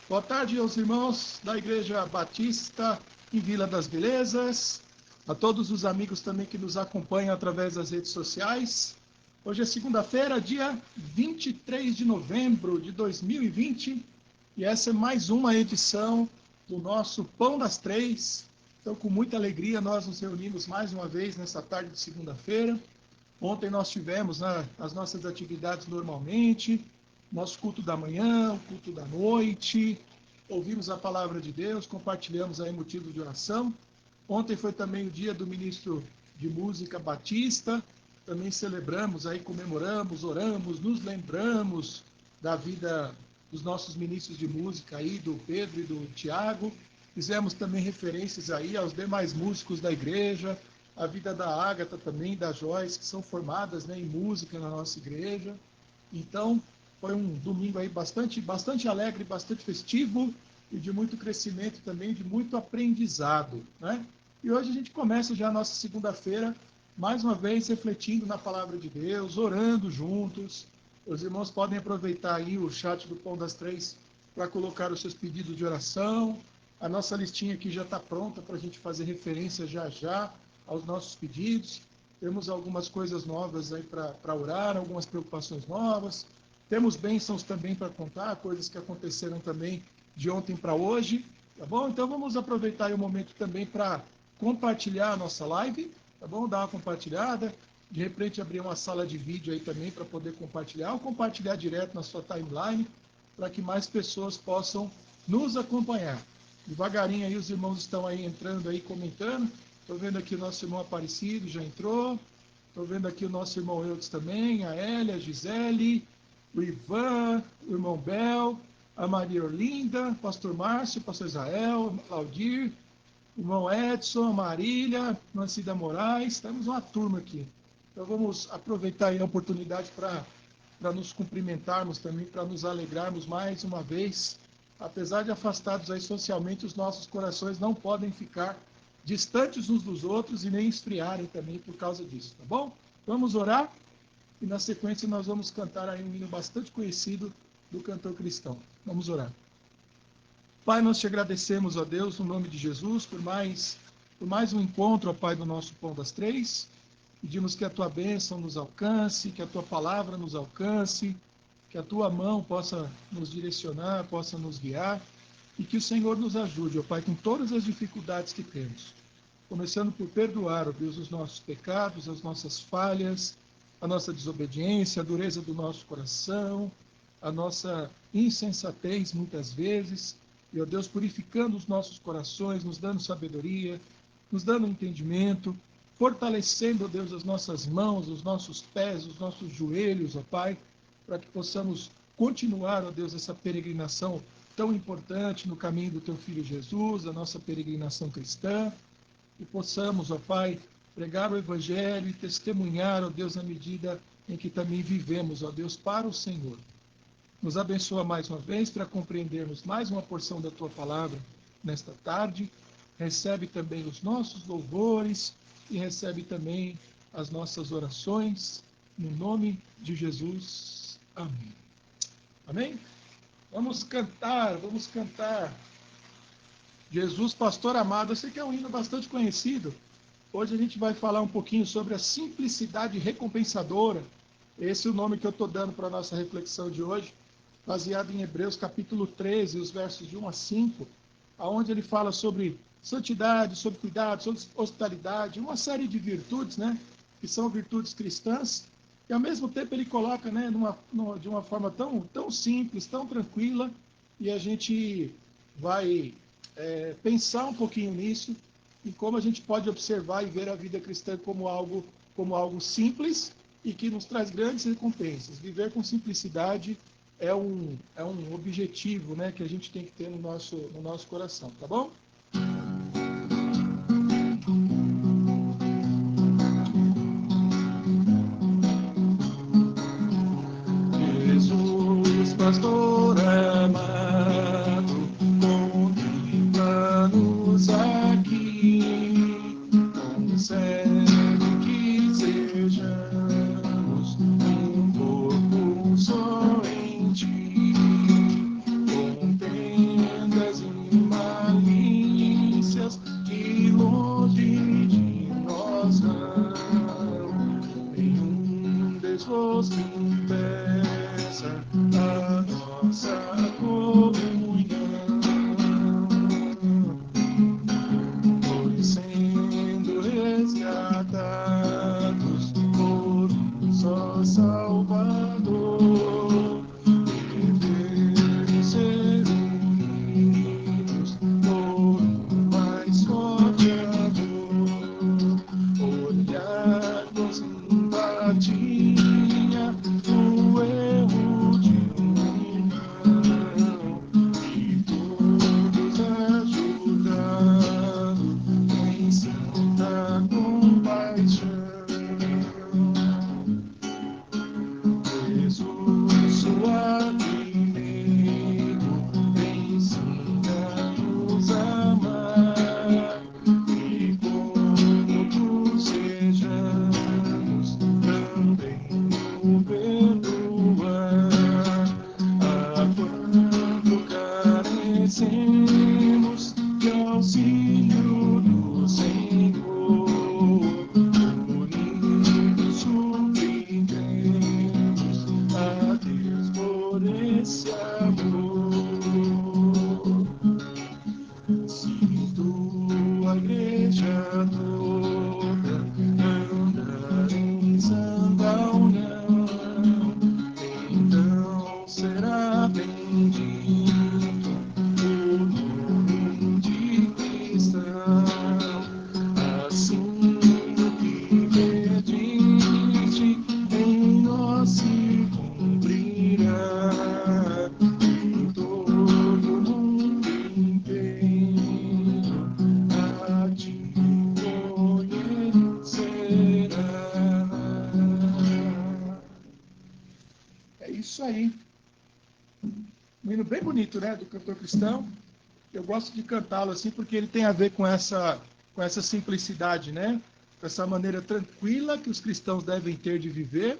Boa tarde aos irmãos da Igreja Batista em Vila das Belezas, a todos os amigos também que nos acompanham através das redes sociais. Hoje é segunda-feira, dia 23 de novembro de 2020, e essa é mais uma edição do nosso Pão das Três. Então, com muita alegria, nós nos reunimos mais uma vez nessa tarde de segunda-feira. Ontem nós tivemos as nossas atividades normalmente, nosso culto da manhã, o culto da noite, ouvimos a palavra de Deus, compartilhamos aí motivos de oração. Ontem foi também o dia do ministro de música Batista, também celebramos aí, comemoramos, oramos, nos lembramos da vida dos nossos ministros de música aí, do Pedro e do Tiago. Fizemos também referências aí aos demais músicos da igreja, a vida da Ágata também, da Joyce, que são formadas, né, em música na nossa igreja. Então, foi um domingo aí bastante alegre, bastante festivo e de muito crescimento também, de muito aprendizado, né? E hoje a gente começa já a nossa segunda-feira, mais uma vez refletindo na palavra de Deus, orando juntos. Os irmãos podem aproveitar aí o chat do Pão das Três para colocar os seus pedidos de oração. A nossa listinha aqui já está pronta para a gente fazer referência já aos nossos pedidos. Temos algumas coisas novas aí para orar, algumas preocupações novas. Temos bênçãos também para contar, coisas que aconteceram também de ontem para hoje, tá bom? Então vamos aproveitar aí o momento também para compartilhar a nossa live, tá bom? Dar uma compartilhada, de repente abrir uma sala de vídeo aí também para poder compartilhar, ou compartilhar direto na sua timeline, para que mais pessoas possam nos acompanhar. Devagarinho aí os irmãos estão aí entrando aí, comentando. Estou vendo aqui o nosso irmão Aparecido, já entrou. Estou vendo aqui o nosso irmão Eudes também, a Hélia, a Gisele, o Ivan, o irmão Bel, a Maria Orlinda, o pastor Márcio, o pastor Israel, o Claudir, o irmão Edson, a Marília, a Cida Moraes, temos uma turma aqui. Então vamos aproveitar aí a oportunidade para nos cumprimentarmos também, para nos alegrarmos mais uma vez. Apesar de afastados aí socialmente, os nossos corações não podem ficar distantes uns dos outros e nem esfriarem também por causa disso, tá bom? Vamos orar? E na sequência nós vamos cantar aí um hino bastante conhecido do cantor cristão. Vamos orar. Pai, nós te agradecemos, ó Deus, no nome de Jesus, por mais um encontro, ó Pai, do nosso Pão das Três. Pedimos que a tua bênção nos alcance, que a tua palavra nos alcance, que a tua mão possa nos direcionar, possa nos guiar, e que o Senhor nos ajude, ó Pai, com todas as dificuldades que temos. Começando por perdoar, ó Deus, os nossos pecados, as nossas falhas, a nossa desobediência, a dureza do nosso coração, a nossa insensatez muitas vezes, e, ó Deus, purificando os nossos corações, nos dando sabedoria, nos dando entendimento, fortalecendo, ó Deus, as nossas mãos, os nossos pés, os nossos joelhos, ó Pai, para que possamos continuar, ó Deus, essa peregrinação tão importante no caminho do teu Filho Jesus, a nossa peregrinação cristã, e possamos, ó Pai, pregar o Evangelho e testemunhar, ó Deus, na medida em que também vivemos, ó Deus, para o Senhor. Nos abençoa mais uma vez para compreendermos mais uma porção da Tua Palavra nesta tarde. Recebe também os nossos louvores e recebe também as nossas orações, no nome de Jesus. Amém. Amém? Vamos cantar, vamos cantar. Jesus, Pastor Amado. Eu sei que é um hino bastante conhecido. Hoje a gente vai falar um pouquinho sobre a simplicidade recompensadora. Esse é o nome que eu estou dando para a nossa reflexão de hoje, baseado em Hebreus capítulo 13, os versos de 1 a 5, onde ele fala sobre santidade, sobre cuidado, sobre hospitalidade, uma série de virtudes, né, que são virtudes cristãs, e ao mesmo tempo ele coloca, né, de uma forma tão simples, tão tranquila, e a gente vai pensar um pouquinho nisso, e como a gente pode observar e ver a vida cristã como algo simples e que nos traz grandes recompensas. Viver com simplicidade é um objetivo, né, que a gente tem que ter no nosso coração, tá bom? Jesus, pastor amado, contempla-nos aqui, concede que sejamos um corpo só em ti. Contempla nossa comunhão, pois sendo resgatados por um só Salvador, devemos ser unidos por um mais forte amor, olhar com simpatia o erro de um irmão e todos ajudando em santa compaixão. Jesus, suavemente, ensina-nos a amar e como sejamos também o perdoar. A quanto carecemos de auxílio do Senhor, unidos suplicamos a Deus por esse amor. Se tua igreja toda andar em santa união, então será bendito o nome de cristão. Assim o que pediste em nós se cumprirá, em todo mundo inteiro a te conhecerá. É isso aí. Um hino bem bonito, né, do cantor cristão. Eu gosto de cantá-lo assim porque ele tem a ver com essa simplicidade, né? Com essa maneira tranquila que os cristãos devem ter de viver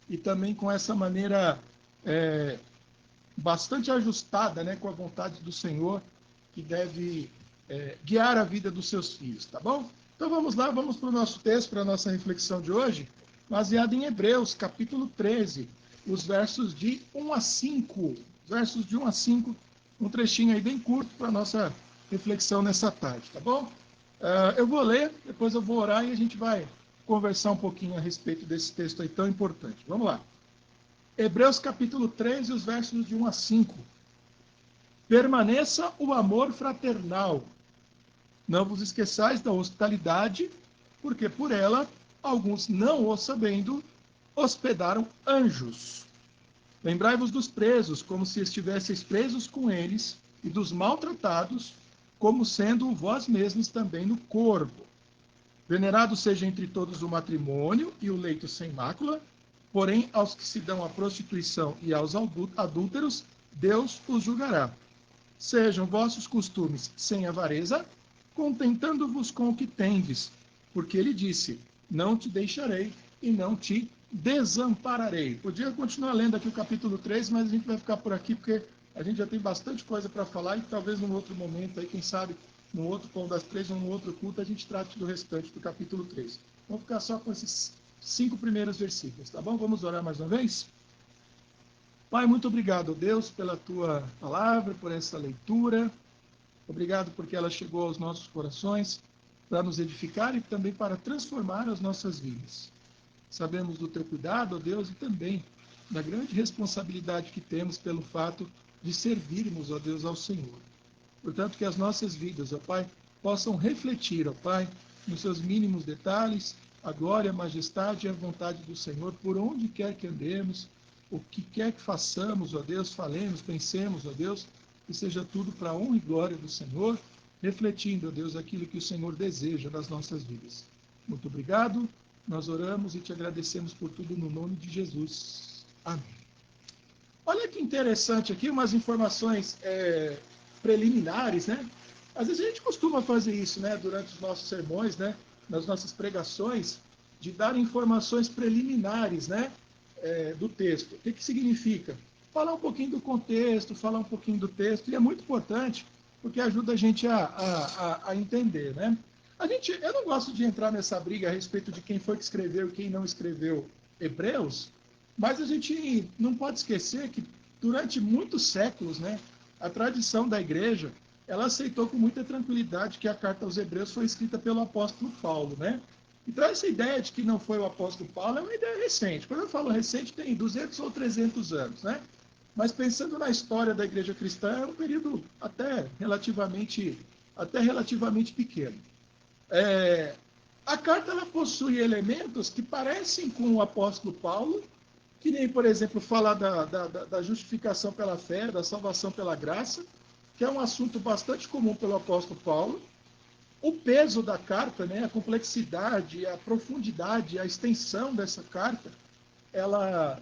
e também com essa maneira bastante ajustada, né, com a vontade do Senhor que deve guiar a vida dos seus filhos, tá bom? Então vamos lá, vamos para o nosso texto, para a nossa reflexão de hoje, baseado em Hebreus, capítulo 13, os versos de 1 a 5. Versos de 1 a 5, um trechinho aí bem curto para a nossa reflexão nessa tarde, tá bom? Eu vou ler, depois eu vou orar e a gente vai conversar um pouquinho a respeito desse texto aí tão importante. Vamos lá. Hebreus capítulo 13, os versos de 1 a 5. Permaneça o amor fraternal. Não vos esqueçais da hospitalidade, porque por ela, alguns não o sabendo, hospedaram anjos. Lembrai-vos dos presos, como se estivesseis presos com eles, e dos maltratados, como sendo vós mesmos também no corpo. Venerado seja entre todos o matrimônio e o leito sem mácula, porém aos que se dão à prostituição e aos adúlteros, Deus os julgará. Sejam vossos costumes sem avareza, contentando-vos com o que tendes, porque ele disse, não te deixarei e não te desampararei. Podia continuar lendo aqui o capítulo 3, mas a gente vai ficar por aqui, porque a gente já tem bastante coisa para falar, e talvez num outro momento, aí, quem sabe, num outro Pão das Três, ou num outro culto, a gente trate do restante do capítulo 3. Vamos ficar só com esses 5 primeiros versículos, tá bom? Vamos orar mais uma vez? Pai, muito obrigado, Deus, pela tua palavra, por essa leitura. Obrigado porque ela chegou aos nossos corações para nos edificar e também para transformar as nossas vidas. Sabemos do teu cuidado, ó Deus, e também da grande responsabilidade que temos pelo fato de servirmos, ó Deus, ao Senhor. Portanto, que as nossas vidas, ó Pai, possam refletir, ó Pai, nos seus mínimos detalhes, a glória, a majestade e a vontade do Senhor, por onde quer que andemos, o que quer que façamos, ó Deus, falemos, pensemos, ó Deus, que seja tudo para a honra e glória do Senhor, refletindo, ó Deus, aquilo que o Senhor deseja nas nossas vidas. Muito obrigado, nós oramos e te agradecemos por tudo no nome de Jesus. Amém. Olha que interessante aqui, umas informações preliminares, né? Às vezes a gente costuma fazer isso, né, durante os nossos sermões, né, nas nossas pregações, de dar informações preliminares, né, do texto. O que significa? Falar um pouquinho do contexto, falar um pouquinho do texto, e é muito importante, porque ajuda a gente a entender, né? Eu não gosto de entrar nessa briga a respeito de quem foi que escreveu e quem não escreveu Hebreus, mas a gente não pode esquecer que durante muitos séculos, né, a tradição da igreja, ela aceitou com muita tranquilidade que a carta aos Hebreus foi escrita pelo apóstolo Paulo, né? Então, essa ideia de que não foi o apóstolo Paulo é uma ideia recente. Quando eu falo recente, tem 200 ou 300 anos, né? Mas pensando na história da igreja cristã, é um período até relativamente pequeno. A carta ela possui elementos que parecem com o apóstolo Paulo, que nem, por exemplo, falar da justificação pela fé, da salvação pela graça, que é um assunto bastante comum pelo apóstolo Paulo. O peso da carta, né, a complexidade, a profundidade, a extensão dessa carta, ela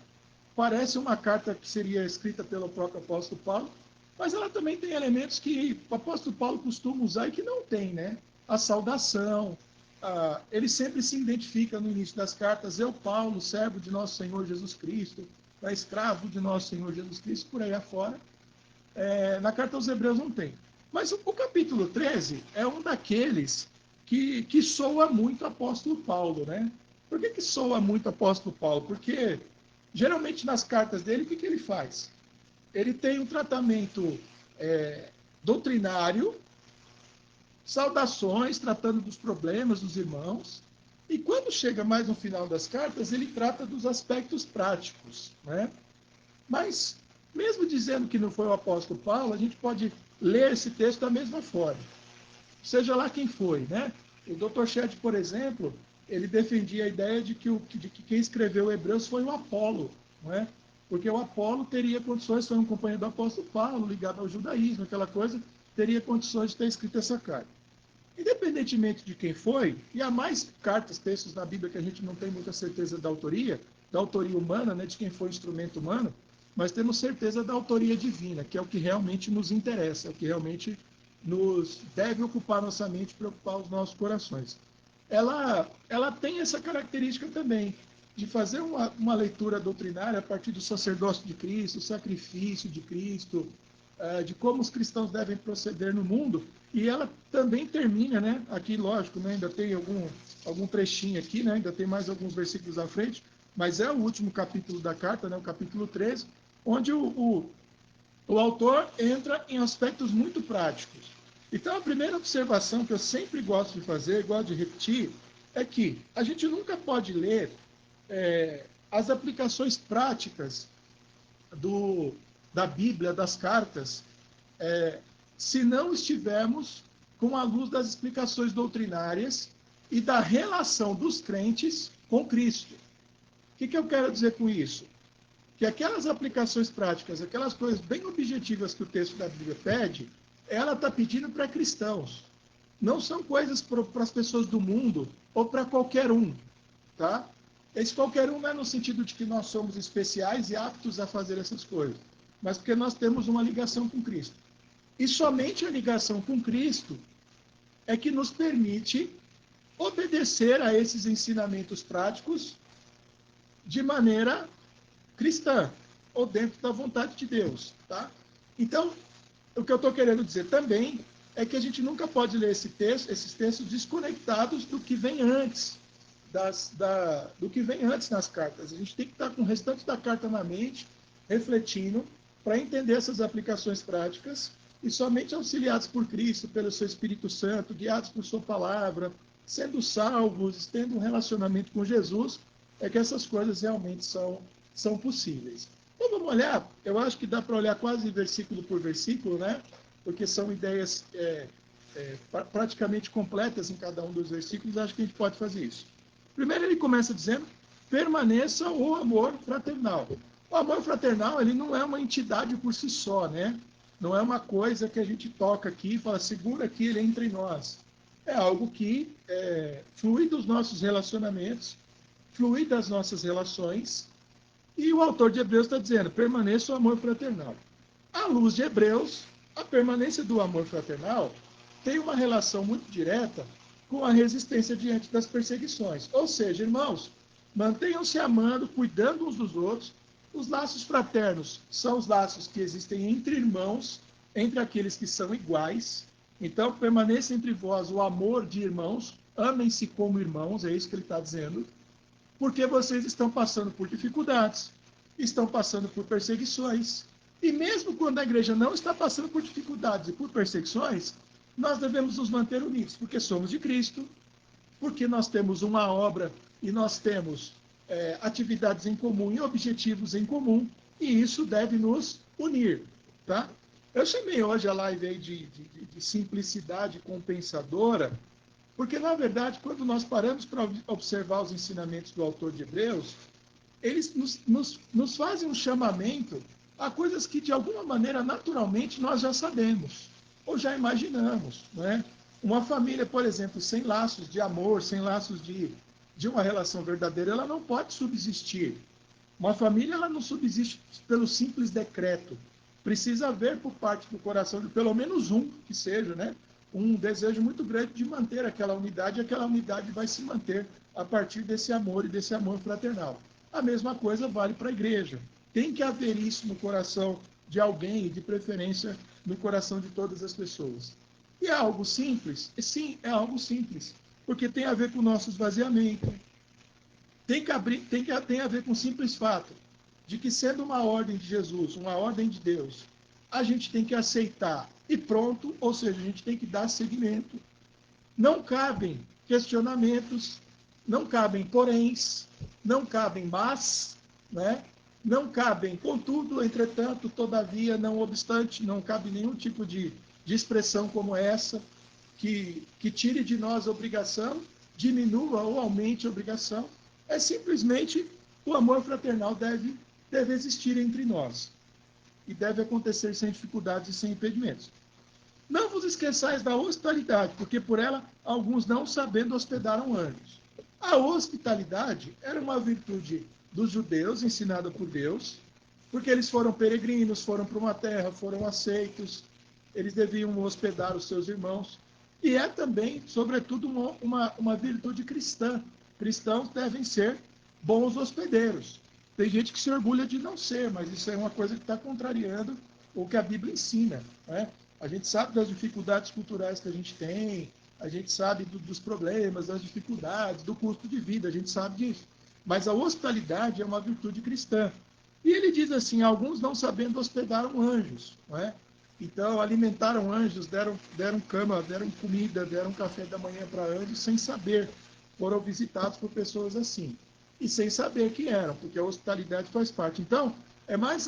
parece uma carta que seria escrita pelo próprio apóstolo Paulo, mas ela também tem elementos que o apóstolo Paulo costuma usar e que não tem, né? A saudação, ele sempre se identifica no início das cartas, eu, Paulo, servo de nosso Senhor Jesus Cristo, escravo de nosso Senhor Jesus Cristo, por aí afora. Na carta aos Hebreus não tem. Mas o capítulo 13 é um daqueles que soa muito apóstolo Paulo, né? Por que soa muito apóstolo Paulo? Porque, geralmente, nas cartas dele, o que ele faz? Ele tem um tratamento doutrinário, saudações, tratando dos problemas dos irmãos, e quando chega mais no final das cartas, ele trata dos aspectos práticos, né? Mas, mesmo dizendo que não foi o apóstolo Paulo, a gente pode ler esse texto da mesma forma. Seja lá quem foi, né? O Dr. Shedd, por exemplo, ele defendia a ideia de que quem escreveu Hebreus foi o Apolo, não é? Porque o Apolo teria condições, foi um companheiro do apóstolo Paulo, ligado ao judaísmo, aquela coisa, teria condições de ter escrito essa carta. Independentemente de quem foi, e há mais cartas, textos na Bíblia que a gente não tem muita certeza da autoria humana, né, de quem foi o instrumento humano, mas temos certeza da autoria divina, que é o que realmente nos interessa, é o que realmente nos deve ocupar nossa mente, preocupar os nossos corações. Ela tem essa característica também, de fazer uma leitura doutrinária a partir do sacerdócio de Cristo, o sacrifício de Cristo, de como os cristãos devem proceder no mundo, e ela também termina, né? Aqui, lógico, né, ainda tem algum trechinho aqui, né, ainda tem mais alguns versículos à frente, mas é o último capítulo da carta, né, o capítulo 13, onde o autor entra em aspectos muito práticos. Então, a primeira observação que eu sempre gosto de fazer, gosto de repetir, é que a gente nunca pode ler as aplicações práticas da Bíblia, das cartas, se não estivermos com a luz das explicações doutrinárias e da relação dos crentes com Cristo. O que eu quero dizer com isso? Que aquelas aplicações práticas, aquelas coisas bem objetivas que o texto da Bíblia pede, ela está pedindo para cristãos. Não são coisas para as pessoas do mundo ou para qualquer um. Tá? Esse qualquer um não é no sentido de que nós somos especiais e aptos a fazer essas coisas, mas porque nós temos uma ligação com Cristo. E somente a ligação com Cristo é que nos permite obedecer a esses ensinamentos práticos de maneira cristã, ou dentro da vontade de Deus. Tá? Então, o que eu estou querendo dizer também é que a gente nunca pode ler esses textos desconectados do que vem antes, do que vem antes nas cartas. A gente tem que estar com o restante da carta na mente, refletindo, para entender essas aplicações práticas, e somente auxiliados por Cristo, pelo seu Espírito Santo, guiados por sua palavra, sendo salvos, tendo um relacionamento com Jesus, é que essas coisas realmente são possíveis. Então vamos olhar, eu acho que dá para olhar quase versículo por versículo, né? Porque são ideias praticamente completas em cada um dos versículos, acho que a gente pode fazer isso. Primeiro ele começa dizendo, permaneça o amor fraternal. O amor fraternal, ele não é uma entidade por si só, né? Não é uma coisa que a gente toca aqui e fala, segura aqui, ele entra em nós. É algo que flui dos nossos relacionamentos, flui das nossas relações, e o autor de Hebreus está dizendo, permaneça o amor fraternal. À luz de Hebreus, a permanência do amor fraternal tem uma relação muito direta com a resistência diante das perseguições. Ou seja, irmãos, mantenham-se amando, cuidando uns dos outros. Os laços fraternos são os laços que existem entre irmãos, entre aqueles que são iguais. Então, permaneça entre vós o amor de irmãos, amem-se como irmãos, é isso que ele está dizendo, porque vocês estão passando por dificuldades, estão passando por perseguições, E mesmo quando a igreja não está passando por dificuldades e por perseguições, nós devemos nos manter unidos, porque somos de Cristo, porque nós temos uma obra e nós temos atividades em comum e objetivos em comum, e isso deve nos unir, tá? Eu chamei hoje a live aí de simplicidade compensadora, porque, na verdade, quando nós paramos para observar os ensinamentos do autor de Hebreus, eles nos fazem um chamamento a coisas que, de alguma maneira, naturalmente, nós já sabemos, ou já imaginamos, não é? Uma família, por exemplo, sem laços de amor, sem laços de uma relação verdadeira, ela não pode subsistir. Uma família, ela não subsiste pelo simples decreto. Precisa haver por parte do coração de pelo menos um que seja, né? Um desejo muito grande de manter aquela unidade, e aquela unidade vai se manter a partir desse amor e desse amor fraternal. A mesma coisa vale para a igreja. Tem que haver isso no coração de alguém, e de preferência no coração de todas as pessoas. E é algo simples? Sim, é algo simples, porque tem a ver com o nosso esvaziamento, tem a ver com o simples fato de que, sendo uma ordem de Jesus, uma ordem de Deus, a gente tem que aceitar e pronto, ou seja, a gente tem que dar seguimento. Não cabem questionamentos, não cabem poréns, não cabem mas, né? Não cabem contudo, entretanto, todavia, não obstante, não cabe nenhum tipo de expressão como essa, que tire de nós a obrigação, diminua ou aumente a obrigação. É simplesmente o amor fraternal deve existir entre nós. E deve acontecer sem dificuldades e sem impedimentos. Não vos esqueçais da hospitalidade, porque por ela alguns não sabendo hospedaram anjos. A hospitalidade era uma virtude dos judeus, ensinada por Deus, porque eles foram peregrinos, foram para uma terra, foram aceitos, eles deviam hospedar os seus irmãos. E é também, sobretudo, uma virtude cristã. Cristãos devem ser bons hospedeiros. Tem gente que se orgulha de não ser, mas isso é uma coisa que está contrariando o que a Bíblia ensina, né? A gente sabe das dificuldades culturais que a gente tem, a gente sabe dos problemas, das dificuldades, do custo de vida, a gente sabe disso. Mas a hospitalidade é uma virtude cristã. E ele diz assim: alguns não sabendo hospedaram anjos, não é? Então alimentaram anjos, deram cama, deram comida, deram café da manhã para anjos sem saber. Foram visitados por pessoas assim. E sem saber quem eram, porque a hospitalidade faz parte. Então, é mais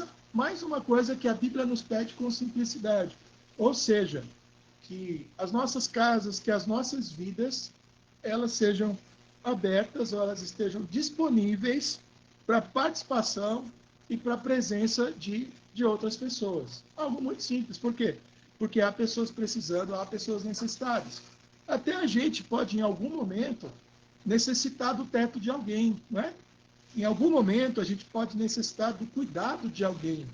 uma coisa que a Bíblia nos pede com simplicidade. Ou seja, que as nossas casas, que as nossas vidas, elas sejam abertas, ou elas estejam disponíveis para participação e para a presença de outras pessoas. Algo muito simples. Por quê? Porque há pessoas precisando, há pessoas necessitadas. Até a gente pode, em algum momento, necessitar do teto de alguém, não é? Em algum momento, a gente pode necessitar do cuidado de alguém.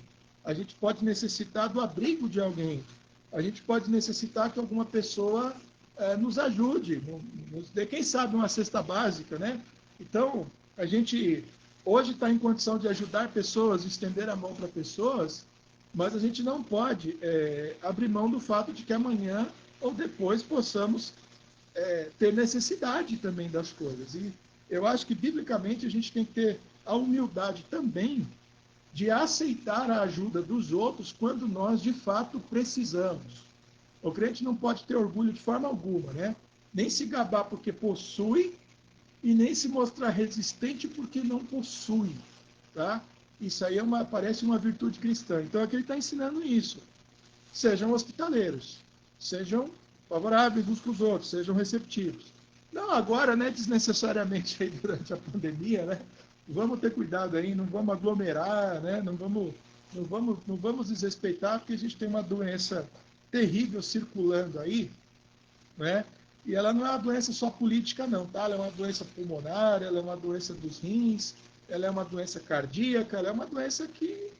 A gente pode necessitar do abrigo de alguém. A gente pode necessitar que alguma pessoa nos ajude, nos dê, quem sabe, uma cesta básica, né? Então, a gente hoje está em condição de ajudar pessoas, estender a mão para pessoas, mas a gente não pode abrir mão do fato de que amanhã ou depois possamos ter necessidade também das coisas. E eu acho que, biblicamente, a gente tem que ter a humildade também de aceitar a ajuda dos outros quando nós, de fato, precisamos. O crente não pode ter orgulho de forma alguma, né? Nem se gabar porque possui e nem se mostrar resistente porque não possui, tá? Isso aí parece uma virtude cristã. Então, aqui ele está ensinando isso. Sejam hospitaleiros, sejam favoráveis uns com os outros, sejam receptivos. Não agora, né, desnecessariamente aí durante a pandemia, né? Vamos ter cuidado aí, não vamos aglomerar, né? Não vamos desrespeitar, porque a gente tem uma doença terrível circulando aí, né? E ela não é uma doença só política, não, tá? Ela é uma doença pulmonar, ela é uma doença dos rins, ela é uma doença cardíaca, ela é uma doença que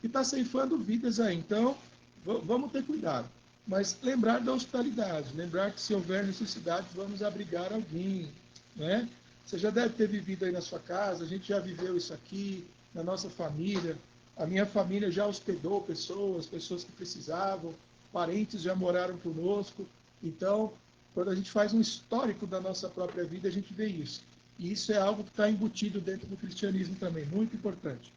está ceifando vidas aí. Então, vamos ter cuidado. Mas lembrar da hospitalidade, lembrar que se houver necessidade, vamos abrigar alguém, né? Você já deve ter vivido aí na sua casa, a gente já viveu isso aqui, na nossa família. A minha família já hospedou pessoas que precisavam, parentes já moraram conosco. Então, quando a gente faz um histórico da nossa própria vida, a gente vê isso. E isso é algo que está embutido dentro do cristianismo também, muito importante.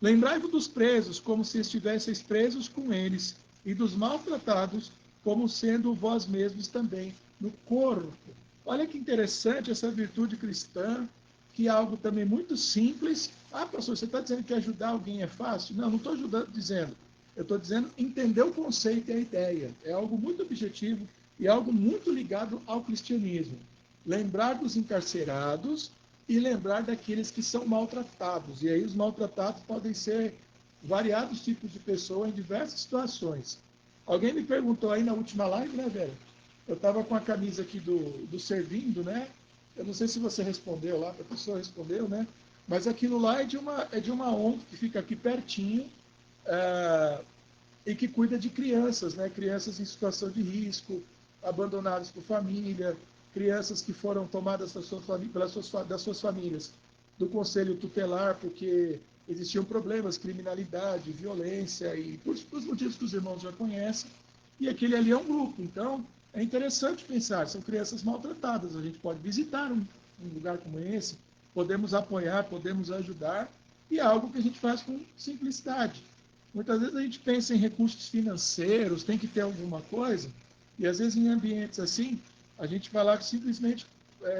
Lembrai-vos dos presos, como se estivesseis presos com eles, e dos maltratados, como sendo vós mesmos também no corpo. Olha que interessante essa virtude cristã, que é algo também muito simples. Ah, pastor, você está dizendo que ajudar alguém é fácil? Não, não estou dizendo. Eu estou dizendo entender o conceito e a ideia. É algo muito objetivo e algo muito ligado ao cristianismo. Lembrar dos encarcerados e lembrar daqueles que são maltratados. E aí os maltratados podem ser variados tipos de pessoas em diversas situações. Alguém me perguntou aí na última live, né, velho? Eu estava com a camisa aqui do Servindo, né? Eu não sei se você respondeu lá, a pessoa respondeu, né? Mas aquilo lá é de uma ONG que fica aqui pertinho e que cuida de crianças, né? Crianças em situação de risco, abandonadas por família, crianças que foram tomadas das suas famílias do conselho tutelar porque existiam problemas, criminalidade, violência e por os motivos que os irmãos já conhecem. E aquele ali é um grupo. Então, é interessante pensar, são crianças maltratadas. A gente pode visitar um lugar como esse, podemos apoiar, podemos ajudar, e é algo que a gente faz com simplicidade. Muitas vezes a gente pensa em recursos financeiros, tem que ter alguma coisa, e às vezes em ambientes assim, a gente vai lá simplesmente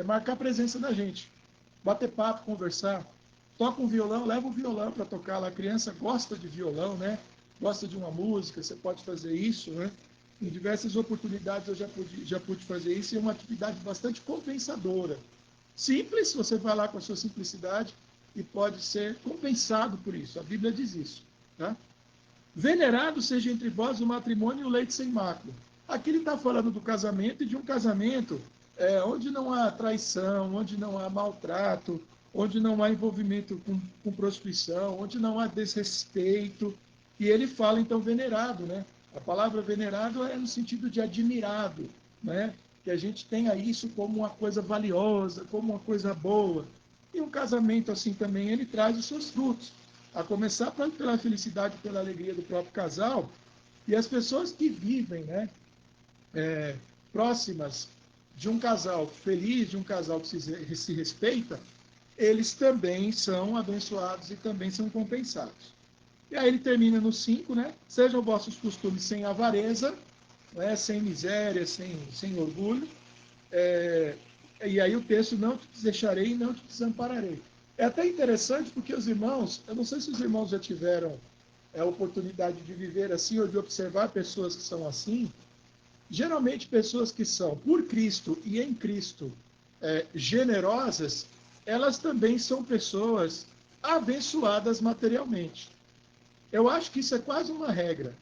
marcar a presença da gente, bater papo, conversar, toca um violão, leva o violão para tocar lá. A criança gosta de violão, né? Gosta de uma música, você pode fazer isso, né? Em diversas oportunidades eu já pude fazer isso, e é uma atividade bastante compensadora. Simples, você vai lá com a sua simplicidade e pode ser compensado por isso. A Bíblia diz isso. Tá? Venerado seja entre vós o matrimônio e o leite sem mácula. Aqui ele está falando do casamento, e de um casamento onde não há traição, onde não há maltrato, onde não há envolvimento com prostituição, onde não há desrespeito. E ele fala, então, venerado, né? A palavra venerado é no sentido de admirado, né? Que a gente tenha isso como uma coisa valiosa, como uma coisa boa. E um casamento assim também, ele traz os seus frutos, a começar pela felicidade, pela alegria do próprio casal, e as pessoas que vivem, né, próximas de um casal feliz, de um casal que se respeita, eles também são abençoados e também são compensados. E aí ele termina no 5, né? Sejam vossos costumes sem avareza, né? Sem miséria, sem orgulho. E aí o texto, não te deixarei e não te desampararei. É até interessante porque os irmãos, eu não sei se os irmãos já tiveram a oportunidade de viver assim ou de observar pessoas que são assim. Geralmente pessoas que são por Cristo e em Cristo generosas, elas também são pessoas abençoadas materialmente. Eu acho que isso é quase uma regra.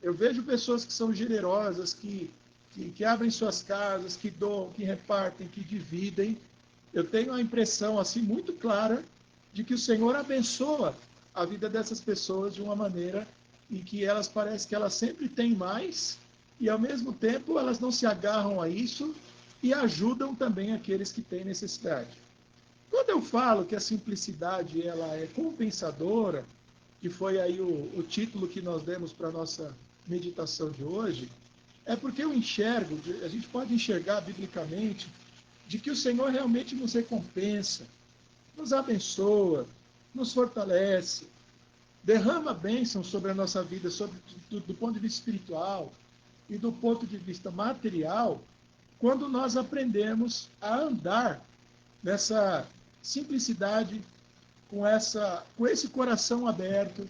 Eu vejo pessoas que são generosas, que abrem suas casas, que doam, que repartem, que dividem. Eu tenho a impressão assim muito clara de que o Senhor abençoa a vida dessas pessoas de uma maneira em que elas parecem que elas sempre têm mais e ao mesmo tempo elas não se agarram a isso e ajudam também aqueles que têm necessidade. Quando eu falo que a simplicidade ela é compensadora, que foi aí o título que nós demos para a nossa meditação de hoje, é porque eu enxergo, a gente pode enxergar biblicamente, de que o Senhor realmente nos recompensa, nos abençoa, nos fortalece, derrama bênçãos sobre a nossa vida, do ponto de vista espiritual e do ponto de vista material, quando nós aprendemos a andar nessa simplicidade, com esse coração aberto,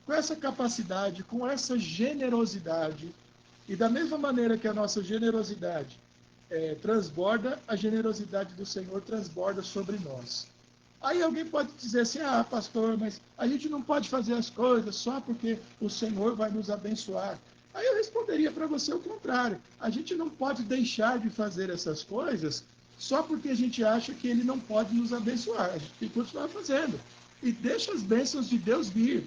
com essa capacidade, com essa generosidade. E da mesma maneira que a nossa generosidade transborda, a generosidade do Senhor transborda sobre nós. Aí alguém pode dizer assim, ah, pastor, mas a gente não pode fazer as coisas só porque o Senhor vai nos abençoar. Aí eu responderia para você o contrário. A gente não pode deixar de fazer essas coisas só porque a gente acha que Ele não pode nos abençoar. A gente tem que continuar fazendo. E deixa as bênçãos de Deus vir.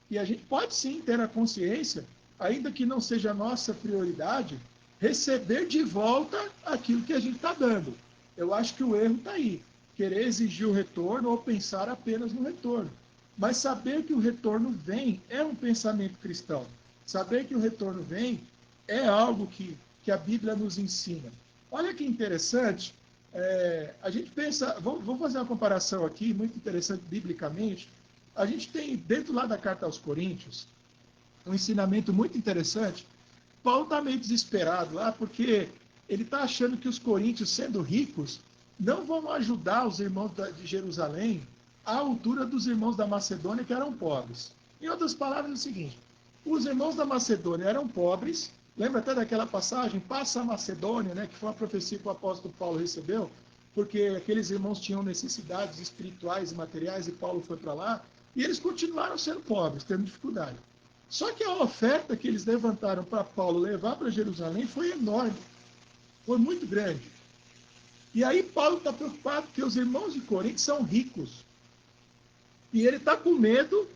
E a gente pode sim ter a consciência, ainda que não seja a nossa prioridade, receber de volta aquilo que a gente está dando. Eu acho que o erro está aí. Querer exigir o retorno ou pensar apenas no retorno. Mas saber que o retorno vem é um pensamento cristão. Saber que o retorno vem é algo que a Bíblia nos ensina. Olha que interessante, a gente pensa, vamos fazer uma comparação aqui, muito interessante biblicamente. A gente tem, dentro lá da carta aos Coríntios, um ensinamento muito interessante. Paulo está meio desesperado lá, porque ele está achando que os coríntios, sendo ricos, não vão ajudar os irmãos de Jerusalém à altura dos irmãos da Macedônia, que eram pobres. Em outras palavras, é o seguinte: os irmãos da Macedônia eram pobres. Lembra até daquela passagem, passa a Macedônia, né, que foi uma profecia que o apóstolo Paulo recebeu, porque aqueles irmãos tinham necessidades espirituais e materiais, e Paulo foi para lá, e eles continuaram sendo pobres, tendo dificuldade. Só que a oferta que eles levantaram para Paulo levar para Jerusalém foi enorme, foi muito grande. E aí Paulo está preocupado porque os irmãos de Corinto são ricos. E ele está com medo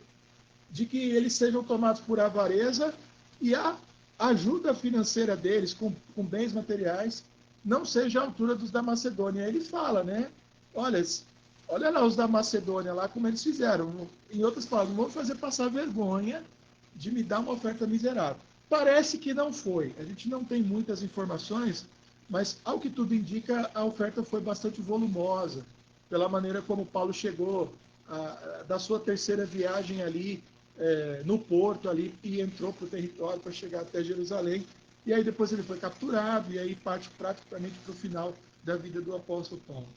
de que eles sejam tomados por avareza e a ajuda financeira deles com bens materiais não seja a altura dos da Macedônia. Aí ele fala, né? Olha lá os da Macedônia, lá como eles fizeram. Em outras palavras, não vão fazer passar vergonha de me dar uma oferta miserável. Parece que não foi. A gente não tem muitas informações, mas ao que tudo indica, a oferta foi bastante volumosa, pela maneira como Paulo chegou da sua terceira viagem ali no porto ali e entrou para o território para chegar até Jerusalém. E aí depois ele foi capturado e aí parte praticamente para o final da vida do apóstolo Paulo.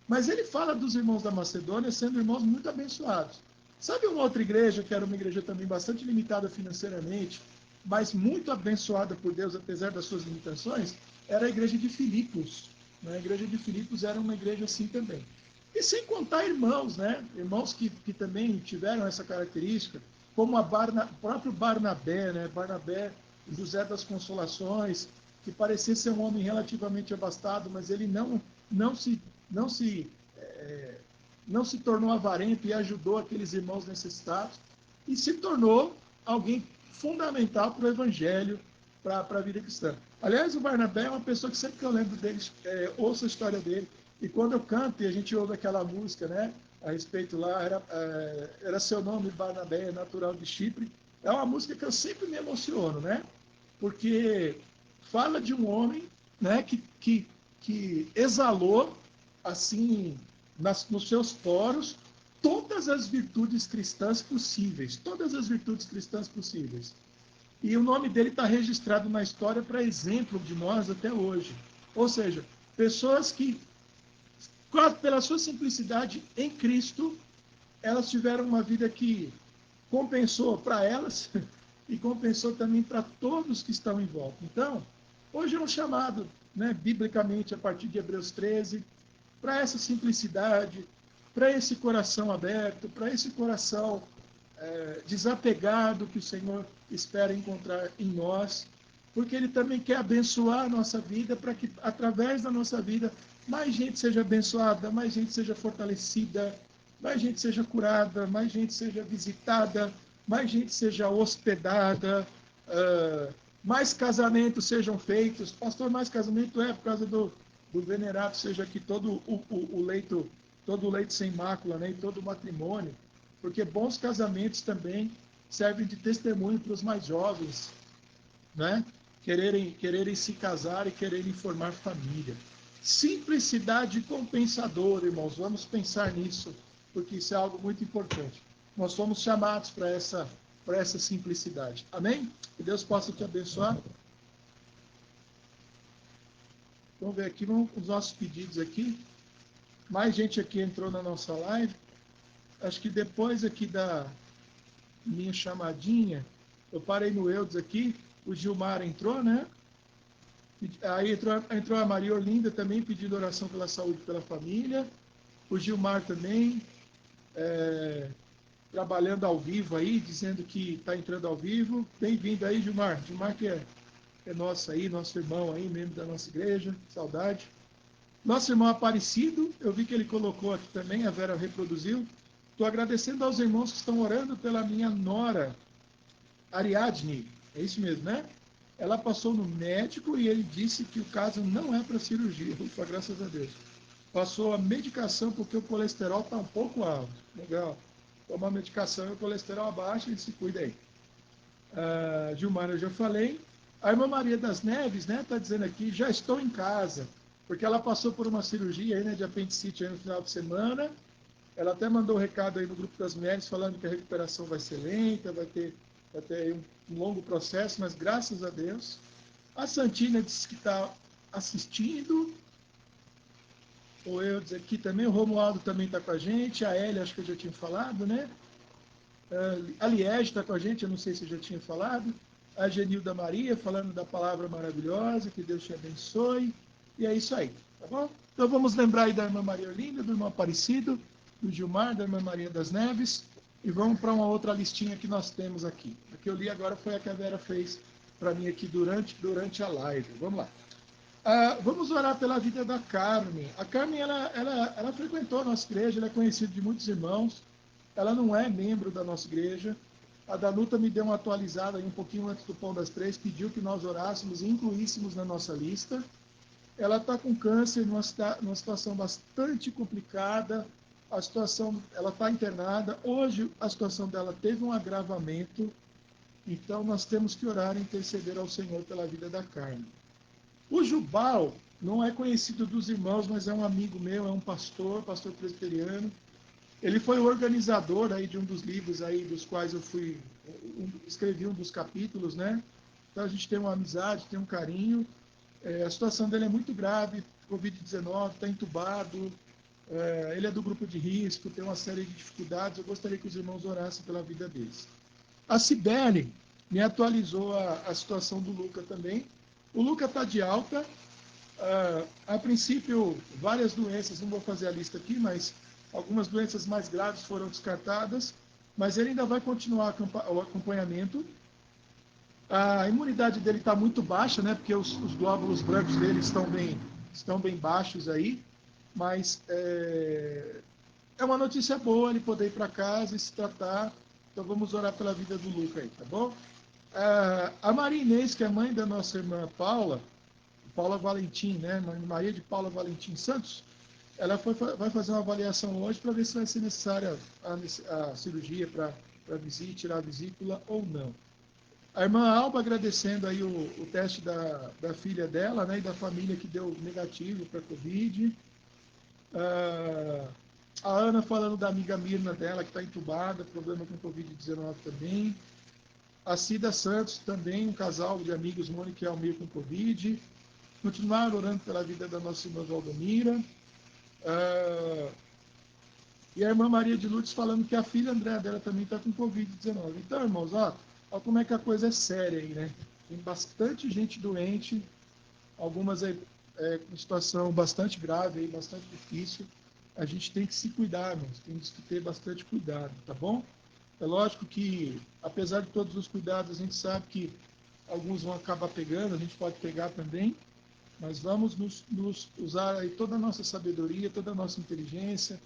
Mas ele fala dos irmãos da Macedônia sendo irmãos muito abençoados. Sabe uma outra igreja que era uma igreja também bastante limitada financeiramente, mas muito abençoada por Deus, apesar das suas limitações? Era a igreja de Filipos. Né? A igreja de Filipos era uma igreja assim também. E sem contar irmãos, né? Irmãos que também tiveram essa característica, como o próprio Barnabé, né? Barnabé, José das Consolações, que parecia ser um homem relativamente abastado, mas ele não se não se, não se tornou avarento e ajudou aqueles irmãos necessitados e se tornou alguém fundamental para o evangelho, para a vida cristã. Aliás, o Barnabé é uma pessoa que sempre que eu lembro dele, ouço a história dele, e quando eu canto e a gente ouve aquela música, né, a respeito lá, era seu nome Barnabé, natural de Chipre, é uma música que eu sempre me emociono, né, porque fala de um homem, né, que exalou assim, nos seus poros, todas as virtudes cristãs possíveis. Todas as virtudes cristãs possíveis. E o nome dele está registrado na história para exemplo de nós até hoje. Ou seja, pessoas que, pela sua simplicidade em Cristo, elas tiveram uma vida que compensou para elas e compensou também para todos que estão em volta. Então, hoje é um chamado, né, biblicamente, a partir de Hebreus 13, para essa simplicidade, para esse coração aberto, para esse coração desapegado que o Senhor espera encontrar em nós, porque Ele também quer abençoar a nossa vida, para que através da nossa vida mais gente seja abençoada, mais gente seja fortalecida, mais gente seja curada, mais gente seja visitada, mais gente seja hospedada, mais casamentos sejam feitos. Pastor, mais casamento por causa do venerado, seja aqui todo o leito sem mácula, né, e todo o matrimônio, porque bons casamentos também servem de testemunho para os mais jovens, né, quererem se casar e quererem formar família. Simplicidade compensadora, irmãos, vamos pensar nisso, porque isso é algo muito importante. Nós somos chamados para essa simplicidade. Amém? Que Deus possa te abençoar. Vamos ver aqui, os nossos pedidos aqui. Mais gente aqui entrou na nossa live. Acho que depois aqui da minha chamadinha, eu parei no Eudes aqui, o Gilmar entrou, né? Aí entrou a Maria Orlinda também, pedindo oração pela saúde e pela família. O Gilmar também, trabalhando ao vivo aí, dizendo que está entrando ao vivo. Bem-vindo aí, Gilmar. Gilmar que é nosso aí, nosso irmão aí, membro da nossa igreja. Saudade. Nosso irmão Aparecido, eu vi que ele colocou aqui também, a Vera reproduziu. Estou agradecendo aos irmãos que estão orando pela minha nora, Ariadne. É isso mesmo, né? Ela passou no médico e ele disse que o caso não é para cirurgia. Ufa, graças a Deus. Passou a medicação porque o colesterol está um pouco alto. Legal. Toma a medicação e o colesterol abaixo e se cuida aí. Gilmar, eu já falei. A irmã Maria das Neves, né, está dizendo aqui, já estou em casa, porque ela passou por uma cirurgia aí, né, de apendicite aí no final de semana, Ela até mandou um recado aí no grupo das mulheres falando que a recuperação vai ser lenta, vai ter aí um longo processo, mas graças a Deus. A Santina disse que está assistindo. Ou eu dizer aqui também, o Romualdo também está com a gente, a Elia, acho que eu já tinha falado, né? A Liege está com a gente, eu não sei se eu já tinha falado. A Genilda Maria, falando da palavra maravilhosa, que Deus te abençoe. E é isso aí, tá bom? Então vamos lembrar aí da irmã Maria Olinda, do irmão Aparecido, do Gilmar, da irmã Maria das Neves. E vamos para uma outra listinha que nós temos aqui. A que eu li agora foi a que a Vera fez para mim aqui durante a live. Vamos lá. Vamos orar pela vida da Carmen. A Carmen, ela frequentou a nossa igreja, ela é conhecida de muitos irmãos. Ela não é membro da nossa igreja. A Danuta me deu uma atualizada aí um pouquinho antes do Pão das Três, pediu que nós orássemos e incluíssemos na nossa lista. Ela está com câncer numa situação bastante complicada. A situação, ela está internada. Hoje a situação dela teve um agravamento. Então nós temos que orar e interceder ao Senhor pela vida da Carmen. O Jubal não é conhecido dos irmãos, mas é um amigo meu, é um pastor presbiteriano. Ele foi o organizador aí de um dos livros aí dos quais eu escrevi um dos capítulos, né? Então a gente tem uma amizade, tem um carinho. A situação dele é muito grave, Covid-19, está entubado. Ele é do grupo de risco, tem uma série de dificuldades. Eu gostaria que os irmãos orassem pela vida deles. A Cibele me atualizou a situação do Luca também. O Luca está de alta. A princípio, várias doenças, não vou fazer a lista aqui, mas algumas doenças mais graves foram descartadas, mas ele ainda vai continuar o acompanhamento. A imunidade dele está muito baixa, né? Porque os glóbulos brancos dele estão bem baixos aí, mas é uma notícia boa ele poder ir para casa e se tratar. Então vamos orar pela vida do Luca aí, tá bom? A Maria Inês, que é mãe da nossa irmã Paula Valentim, né? Maria de Paula Valentim Santos, ela vai fazer uma avaliação hoje para ver se vai ser necessária a cirurgia para tirar a vesícula ou não. A irmã Alba agradecendo aí o teste da filha dela, né? E da família que deu negativo para a Covid. A Ana falando da amiga Mirna dela, que está entubada, problema com Covid-19 também. A Cida Santos também, um casal de amigos, Mônica e Almir com Covid. Continuar orando pela vida da nossa irmã Valdomira. E a irmã Maria de Lourdes falando que a filha Andréa dela também está com Covid-19. Então, irmãos, ó como é que a coisa é séria aí, né? Tem bastante gente doente, algumas com situação bastante grave, aí, bastante difícil. A gente tem que se cuidar, irmãos, temos que ter bastante cuidado, tá bom? É lógico que, apesar de todos os cuidados, a gente sabe que alguns vão acabar pegando, a gente pode pegar também, mas vamos nos usar aí toda a nossa sabedoria, toda a nossa inteligência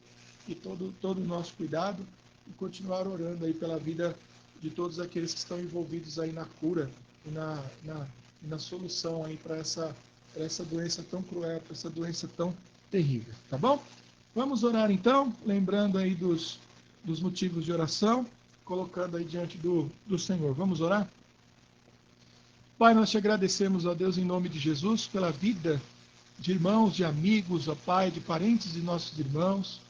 e todo o nosso cuidado e continuar orando aí pela vida de todos aqueles que estão envolvidos aí na cura e na solução aí para essa doença tão cruel, para essa doença tão terrível, tá bom? Vamos orar então, lembrando aí dos motivos de oração, colocando aí diante do Senhor. Vamos orar? Pai, nós te agradecemos, ó Deus, em nome de Jesus, pela vida de irmãos, de amigos, ó Pai, de parentes de nossos irmãos,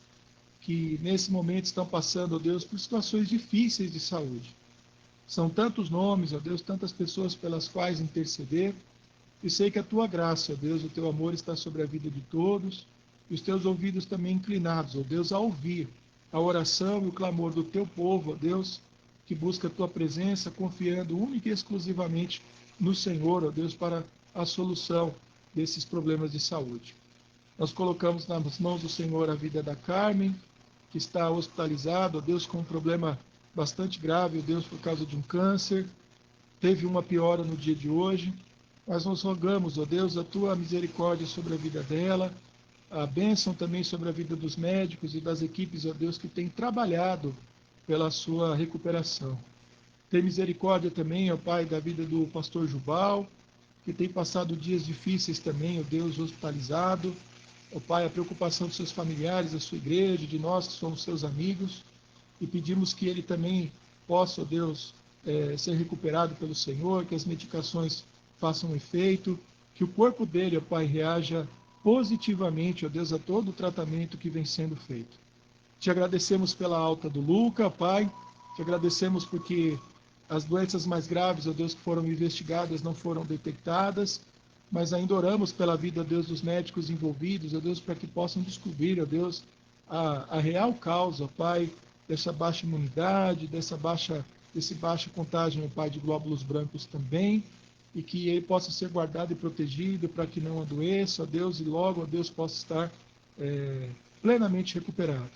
que nesse momento estão passando, ó Deus, por situações difíceis de saúde. São tantos nomes, ó Deus, tantas pessoas pelas quais interceder, e sei que a tua graça, ó Deus, o teu amor está sobre a vida de todos, e os teus ouvidos também inclinados, ó Deus, a ouvir a oração e o clamor do teu povo, ó Deus, que busca a tua presença, confiando única e exclusivamente no Senhor, ó Deus, para a solução desses problemas de saúde. Nós colocamos nas mãos do Senhor a vida da Carmen, que está hospitalizada, ó Deus, com um problema bastante grave, ó Deus, por causa de um câncer. Teve uma piora no dia de hoje, mas nós rogamos, ó Deus, a tua misericórdia sobre a vida dela, a bênção também sobre a vida dos médicos e das equipes, ó Deus, que têm trabalhado pela sua recuperação. Tem misericórdia também, ó Pai, da vida do pastor Jubal, que tem passado dias difíceis também, ó Deus, hospitalizado. Ó Pai, a preocupação dos seus familiares, da sua igreja, de nós que somos seus amigos, e pedimos que ele também possa, ó Deus, ser recuperado pelo Senhor, que as medicações façam efeito, que o corpo dele, ó Pai, reaja positivamente, ó Deus, a todo o tratamento que vem sendo feito. Te agradecemos pela alta do Luca, Pai. Te agradecemos porque as doenças mais graves, ó Deus, que foram investigadas não foram detectadas, mas ainda oramos pela vida, ó Deus, dos médicos envolvidos, ó Deus, para que possam descobrir, ó Deus, a real causa, ó Pai, dessa baixa imunidade, desse baixa contagem, ó Pai, de glóbulos brancos também, e que ele possa ser guardado e protegido para que não adoeça, ó Deus, e logo, ó Deus, possa estar plenamente recuperado.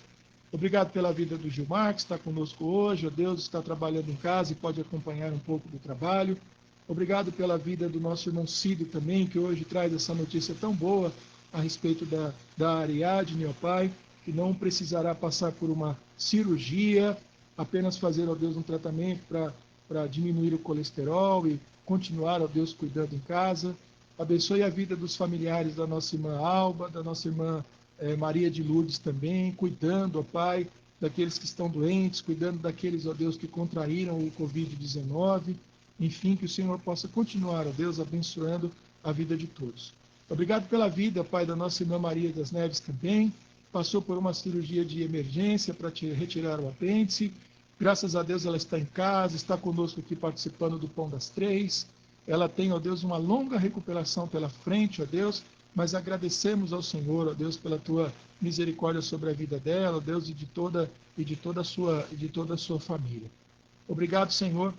Obrigado pela vida do Gilmar, que está conosco hoje, ó Deus, está trabalhando em casa e pode acompanhar um pouco do trabalho. Obrigado pela vida do nosso irmão Cídio também, que hoje traz essa notícia tão boa a respeito da Ariadne, ó Pai, que não precisará passar por uma cirurgia, apenas fazer, ó Deus, um tratamento para diminuir o colesterol e continuar, ó Deus, cuidando em casa. Abençoe a vida dos familiares da nossa irmã Alba, da nossa irmã Maria de Lourdes também, cuidando, ó Pai, daqueles que estão doentes, cuidando daqueles, ó Deus, que contraíram o Covid-19. Enfim, que o Senhor possa continuar, ó Deus, abençoando a vida de todos. Obrigado pela vida, Pai, da nossa irmã Maria das Neves também. Passou por uma cirurgia de emergência para retirar o apêndice. Graças a Deus ela está em casa, está conosco aqui participando do Pão das Três. Ela tem, ó Deus, uma longa recuperação pela frente, ó Deus, mas agradecemos ao Senhor, ó Deus, pela tua misericórdia sobre a vida dela, ó Deus, e de toda a sua família. Obrigado, Senhor,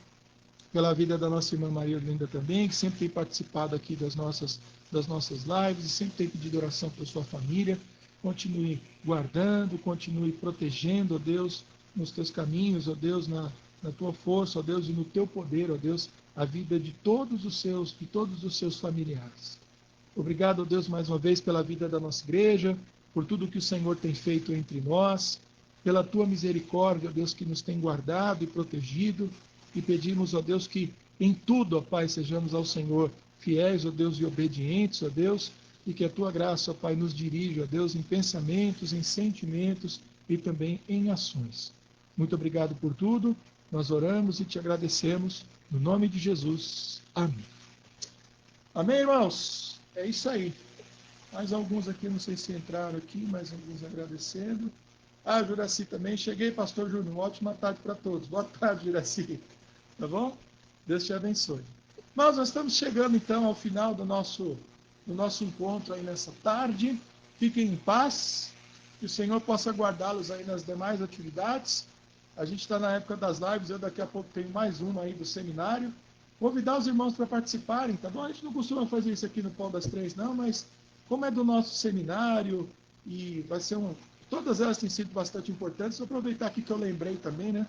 pela vida da nossa irmã Maria Linda também, que sempre tem participado aqui das nossas lives e sempre tem pedido oração para sua família. Continue guardando, continue protegendo, ó Deus, nos teus caminhos, ó Deus, na tua força, ó Deus, e no teu poder, ó Deus, a vida de todos os seus familiares. Obrigado, ó Deus, mais uma vez pela vida da nossa igreja, por tudo que o Senhor tem feito entre nós, pela tua misericórdia, ó Deus, que nos tem guardado e protegido, e pedimos, ó Deus, que em tudo, ó Pai, sejamos ao Senhor fiéis, ó Deus, e obedientes, ó Deus, e que a tua graça, ó Pai, nos dirija, ó Deus, em pensamentos, em sentimentos e também em ações. Muito obrigado por tudo, nós oramos e te agradecemos, no nome de Jesus. Amém. Amém, irmãos? É isso aí. Mais alguns aqui, não sei se entraram aqui, mais alguns agradecendo. Juraci também. Cheguei, pastor Júnior. Ótima tarde para todos. Boa tarde, Juraci. Tá bom? Deus te abençoe. Mas nós estamos chegando, então, ao final do nosso encontro aí nessa tarde. Fiquem em paz. Que o Senhor possa guardá-los aí nas demais atividades. A gente está na época das lives. Eu daqui a pouco tenho mais uma aí do seminário. Convidar os irmãos para participarem, tá bom? A gente não costuma fazer isso aqui no Pão das Três, não, mas como é do nosso seminário e vai ser todas elas têm sido bastante importantes, vou aproveitar aqui que eu lembrei também, né?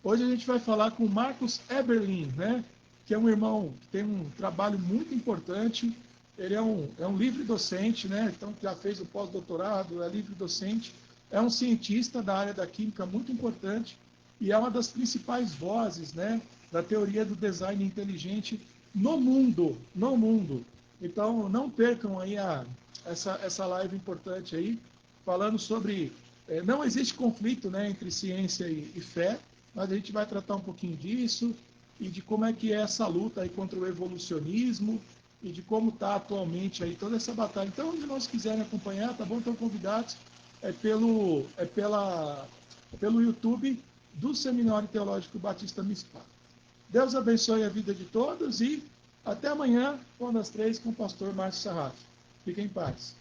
Hoje a gente vai falar com o Marcos Eberlin, né? Que é um irmão que tem um trabalho muito importante. Ele é um livre docente, né? Então já fez o pós-doutorado, é livre docente, é um cientista da área da química muito importante e é uma das principais vozes, né, da teoria do design inteligente no mundo. Então, não percam aí essa live importante aí, falando sobre... não existe conflito, né, entre ciência e fé, mas a gente vai tratar um pouquinho disso e de como é que é essa luta aí contra o evolucionismo e de como está atualmente aí toda essa batalha. Então, onde nós quiserem acompanhar, tá bom? Estão convidados pelo YouTube do Seminário Teológico Batista Mispah. Deus abençoe a vida de todos e até amanhã, Pão das Três, com o pastor Márcio Sarraf. Fiquem em paz.